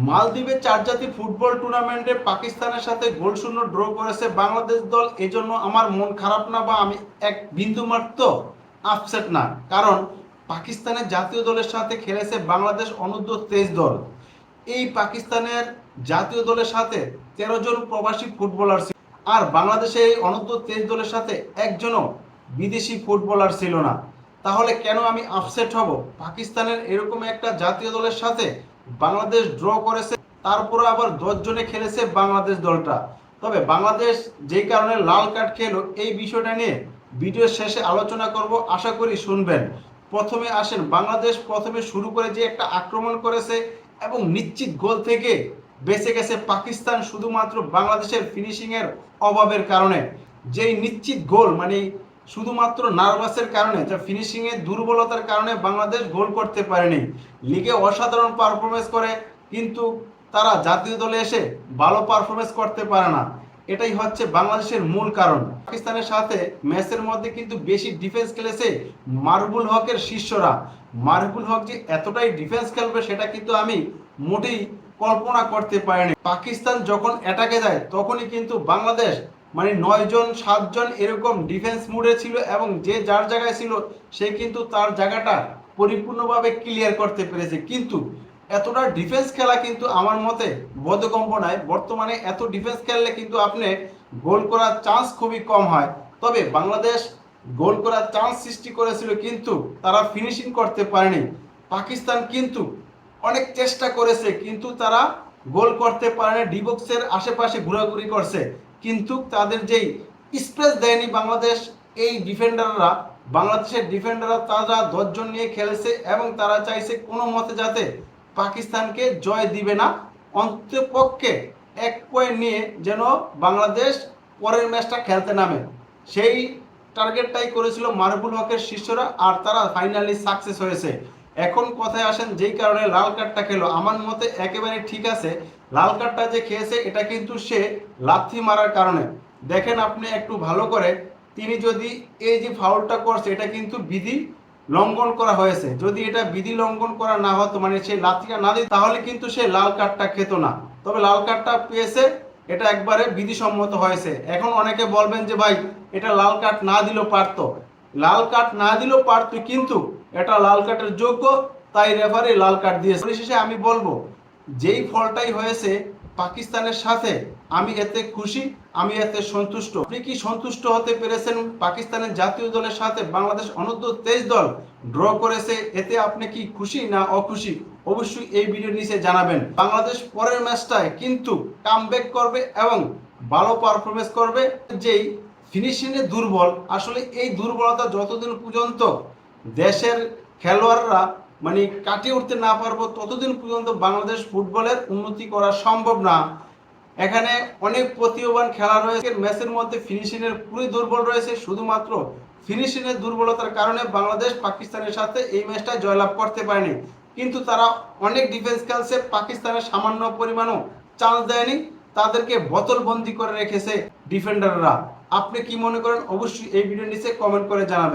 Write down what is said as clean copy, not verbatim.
মালদ্বীপে চারজাতি ফুটবল টুর্নামেন্টে পাকিস্তানের সাথে গোলশূন্য ড্র করেছে বাংলাদেশ দল। এজন্য আমার মন খারাপ না বা আমি এক বিন্দু মাত্র আপসেট না, কারণ পাকিস্তানের জাতীয় দলের সাথে খেলেছে বাংলাদেশ অনূর্ধ্ব 23 দল। এই পাকিস্তানের জাতীয় দলের সাথে 13 জন প্রবাসী ফুটবলার ছিল, আর বাংলাদেশে এই অনূর্ধ্ব 23 দলের সাথে একজনও বিদেশি ফুটবলার ছিল না। তাহলে কেন আমি আপসেট হব? পাকিস্তানের এরকম একটা জাতীয় দলের সাথে বাংলাদেশ ড্র করেছে, তারপরে আবার 10 জনে খেলেছে বাংলাদেশ দলটা। তবে বাংলাদেশ যেই কারণে লাল কার্ড খেলো, এই বিষয়টা নিয়ে ভিডিওর শেষে আলোচনা করব, আশা করি শুনবেন। প্রথমে আসেন, বাংলাদেশ প্রথমে শুরু করে যে একটা আক্রমণ করেছে এবং নিশ্চিত গোল থেকে বেঁচে গেছে পাকিস্তান শুধুমাত্র বাংলাদেশের ফিনিশিংয়ের অভাবের কারণে। যেই নিশ্চিত গোল মানে শুধুমাত্র নার্ভাসের কারণে, যা ফিনিশিংয়ের দুর্বলতার কারণে বাংলাদেশ গোল করতে পারেনি। লিগে অসাধারণ পারফরমেন্স করে, কিন্তু তারা জাতীয় দলে এসে ভালো পারফরমেন্স করতে পারে না। এটাই হচ্ছে বাংলাদেশের মূল কারণ। পাকিস্তানের সাথে ম্যাচের মধ্যে কিন্তু বেশি ডিফেন্স খেলেছে মারুফুল হকের শিষ্যরা। মারুফুল হক যে এতটাই ডিফেন্স খেলবে সেটা কিন্তু আমি মোটেই কল্পনা করতে পারিনি। পাকিস্তান যখন অ্যাটাকে যায় তখনই কিন্তু বাংলাদেশ মানে 9 জন 7 জন এরকম ডিফেন্স মুডে ছিল, এবং যে যার জায়গায় ছিল সে কিন্তু তার জায়গাটা পরিপূর্ণভাবে ক্লিয়ার করতে পেরেছে। কিন্তু এতটা ডিফেন্স খেলা কিন্তু আমার মতে বোধগম্য নয়। বর্তমানে এত ডিফেন্স খেললে কিন্তু আপনি গোল করার চান্স খুবই কম হয়। তবে বাংলাদেশ গোল করার চান্স সৃষ্টি করেছিল, কিন্তু তারা ফিনিশিং করতে পারেনি। পাকিস্তান কিন্তু অনেক চেষ্টা করেছে, কিন্তু তারা গোল করতে পারেনি। ডিবক্সের আশেপাশে ঘোরাঘুরি করছে, কিন্তু তাদের যেই স্পেস দেয়নি বাংলাদেশ। এই ডিফেন্ডাররা, বাংলাদেশের ডিফেন্ডাররা তারা 10 জন নিয়ে খেলেছে এবং তারা চাইছে কোনো মতে যাতে পাকিস্তানকে জয় দিবে না, অন্তপক্ষে 1 পয়েন্ট নিয়ে যেন বাংলাদেশ পরের ম্যাচটা খেলতে নামে। সেই টার্গেটটাই করেছিল মারুফুল হকের শিষ্যরা, আর তারা ফাইনালি সাকসেস হয়েছে। এখন কথায় আসেন, যেই কারণে লাল কার্ডটা খেলো, আমার মতে একেবারে ঠিক আছে। লাল কার্ডটা যে খেয়েছে এটা কিন্তু সে লাথি মারার কারণে। দেখেন আপনি একটু ভালো করে, তিনি যদি এই যে ফাউলটা করছে এটা কিন্তু বিধি লঙ্ঘন করা হয়েছে। যদি এটা বিধি লঙ্ঘন করা না হতো, মানে সে লাথিটা না দিত, তাহলে কিন্তু সে লাল কার্ডটা খেত না। তবে লাল কার্ডটা পেয়েছে, এটা একবারে বিধিসম্মত হয়েছে। এখন অনেকে বলবেন যে ভাই এটা লাল কার্ড না দিলেও পারতো। লাল কার্ড না দিলেও পারতো, কিন্তু এটা লাল কার্ডের যোগ্য, তাই রেফারি লাল কার্ড দিয়েছে। পরিশেষে আমি বলবো, যেই ফলটাই হয়েছে পাকিস্তানের সাথে, আমি এতে খুশি, আমি এতে সন্তুষ্ট। আপনি কি সন্তুষ্ট হতে পেরেছেন পাকিস্তানের জাতীয় দলের সাথে বাংলাদেশ অনূর্ধ্ব 23 দল ড্র করেছে? এতে আপনি কি খুশি না অখুশি? অবশ্যই এই ভিডিওর নিচে জানাবেন। বাংলাদেশ পরের ম্যাচটায় কিন্তু কামব্যাক করবে এবং ভালো পারফরমেন্স করবে। যেই ফিনিশিংয়ে দুর্বল, আসলে এই দুর্বলতা যতদিন পর্যন্ত দেশের খেলোয়াড়রা মানে কাটিয়ে উঠতে না পারবো, ততদিন পর্যন্ত বাংলাদেশ ফুটবলের উন্নতি করা সম্ভব না। এখানে অনেক প্রতিভাবান খেলা রয়েছে, ম্যাচের মধ্যে ফিনিশিংয়ের পুরোই দুর্বল রয়েছে। শুধুমাত্র ফিনিশিংয়ের দুর্বলতার কারণে বাংলাদেশ পাকিস্তানের সাথে এই ম্যাচটা জয়লাভ করতে পারেনি। কিন্তু তারা অনেক ডিফেন্স খেলছে, পাকিস্তানের সামান্য পরিমাণও চান্স দেয়নি, তাদেরকে বোতলবন্দি করে রেখেছে ডিফেন্ডাররা। আপনি কি মনে করেন? অবশ্যই এই ভিডিওর নিচে কমেন্ট করে জানাবেন।